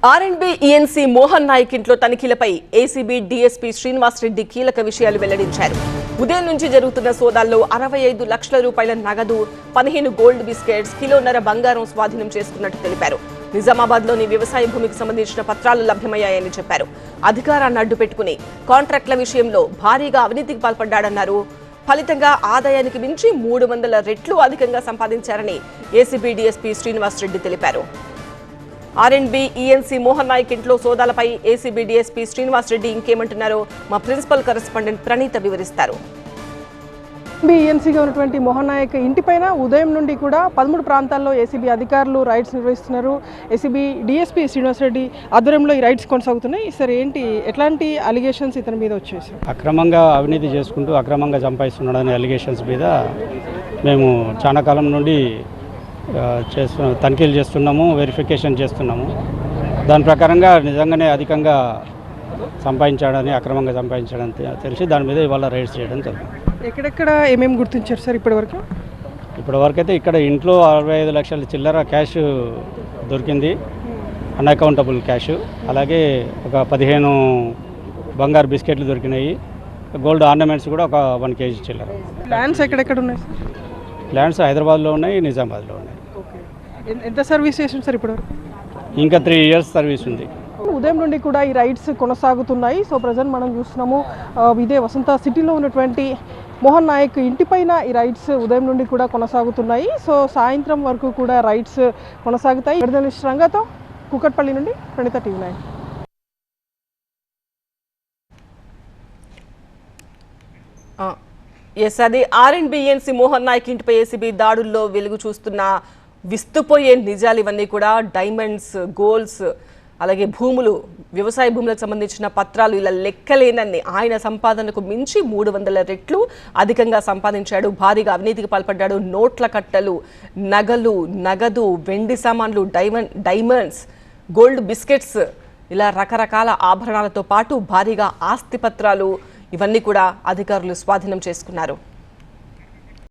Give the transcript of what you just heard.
ఆర్ఎండ్బి ఈఎన్సీ మోహన్ నాయక్ ఇంట్లో తనిఖీలపై ACB DSP Srinivas Reddy కీలక విషయాలు వెల్లడించారు. ఉదయం నుంచి జరుగుతున్న సోదాల్లో 65 లక్షల రూపాయల నగదు, 15 గోల్డ్ బిస్కెట్స్, కిలోన్నర బంగారం స్వాధీనం చేసుకున్నట్టు తెలిపారు. నిజామాబాద్లోని వ్యవసాయ భూమికి సంబంధించిన పత్రాలు లభ్యమయ్యాయని చెప్పారు. అధికారాన్ని అడ్డు పెట్టుకుని కాంట్రాక్టుల విషయంలో భారీగా అవినీతికి పాల్పడ్డాడన్నారు. ఫలితంగా ఆదాయానికి మించి 300 రెట్లు అధికంగా సంపాదించారని ఏసీబీ డీఎస్పీ శ్రీనివాస్ రెడ్డి తెలిపారు. ఆర్ఎండ్బి ఈఎన్సీ మోహన్ నాయక్ ఇంట్లో సోదాలపై ఏసీబీ డీఎస్పీ శ్రీనివాస్ రెడ్డి ఇంకేమంటున్నారో మా ప్రిన్సిపల్ కరెస్పాండెంట్ ప్రణీత వివరిస్తారు. ఈఎన్సీగా ఉన్నటువంటి మోహన్ నాయక్ ఇంటిపైన ఉదయం నుండి కూడా 13 ప్రాంతాల్లో ఏసీబీ అధికారులు రైడ్స్ నిర్వహిస్తున్నారు. ఏసీబీ డీఎస్పీ శ్రీనివాస్ రెడ్డి ఆధ్వర్యంలో ఈ రైడ్స్ కొనసాగుతున్నాయి. సార్, ఏంటి ఎట్లాంటి అలిగేషన్స్ ఇతని మీద వచ్చేసారు? అక్రమంగా అవినీతి చేసుకుంటూ అక్రమంగా సంపాదిస్తున్నాడనే అలిగేషన్స్ మీద మేము చాలా కాలం నుండి తనిఖీలు చేస్తున్నాము, వెరిఫికేషన్ చేస్తున్నాము. దాని ప్రకారంగా నిజంగానే అధికంగా సంపాదించాడని, అక్రమంగా సంపాదించాడని తెలిసి దాని మీద ఇవాళ రైడ్స్ చేయడం జరిగింది. ఎక్కడెక్కడ ఏమేమి గుర్తించారు సార్ ఇప్పటివరకు? ఇప్పటివరకు అయితే ఇక్కడ ఇంట్లో 65 లక్షల చిల్లర క్యాష్ దొరికింది, అన్అకౌంటబుల్ క్యాష్. అలాగే ఒక 15 బంగారు బిస్కెట్లు దొరికినాయి. గోల్డ్ ఆర్నమెంట్స్ కూడా ఒక 1 కేజీ చిల్లర. ల్యాండ్స్ ఎక్కడెక్కడ ఉన్నాయి? ల్యాండ్స్ హైదరాబాద్లో ఉన్నాయి, నిజామాబాద్లో ఉన్నాయి. ఎంత సర్వీస్ చేసింది సార్ ఇప్పటివరకు? ఇంకా 3 ఇయర్స్ సర్వీస్ ఉంది. ఉదయం నుండి కూడా ఈ రైడ్స్ కొనసాగుతున్నాయి. సో ప్రజెంట్ మనం చూస్తున్నాము ఇదే వసంత సిటీలో ఉన్నటువంటి మోహన్ నాయక్ ఇంటిపైన ఈ రైడ్స్ ఉదయం నుండి కూడా కొనసాగుతున్నాయి. సో సాయంత్రం వరకు కూడా రైడ్స్ కొనసాగుతాయి. జర్నలిస్ట్ రంగతో కూకట్పల్లి నుండి ప్రణీత, టీవీ9. అది ఆర్ఎండ్బి ఈఎన్సీ మోహన్ నాయక్ ఇంటిపై ఏసీబీ దాడుల్లో వెలుగు చూస్తున్న విస్తుపోయే నిజాలు ఇవన్నీ కూడా. డైమండ్స్, గోల్డ్స్, అలాగే భూములు, వ్యవసాయ భూములకు సంబంధించిన పత్రాలు, ఇలా లెక్కలేనన్ని ఆయన సంపాదనకు మించి 300 రెట్లు అధికంగా సంపాదించాడు. భారీగా అవినీతికి పాల్పడ్డాడు. నోట్ల కట్టలు, నగలు, నగదు, వెండి సామాన్లు, డైమండ్స్, గోల్డ్ బిస్కెట్స్, ఇలా రకరకాల ఆభరణాలతో పాటు భారీగా ఆస్తి పత్రాలు ఇవన్నీ కూడా అధికారులు స్వాధీనం చేసుకున్నారు.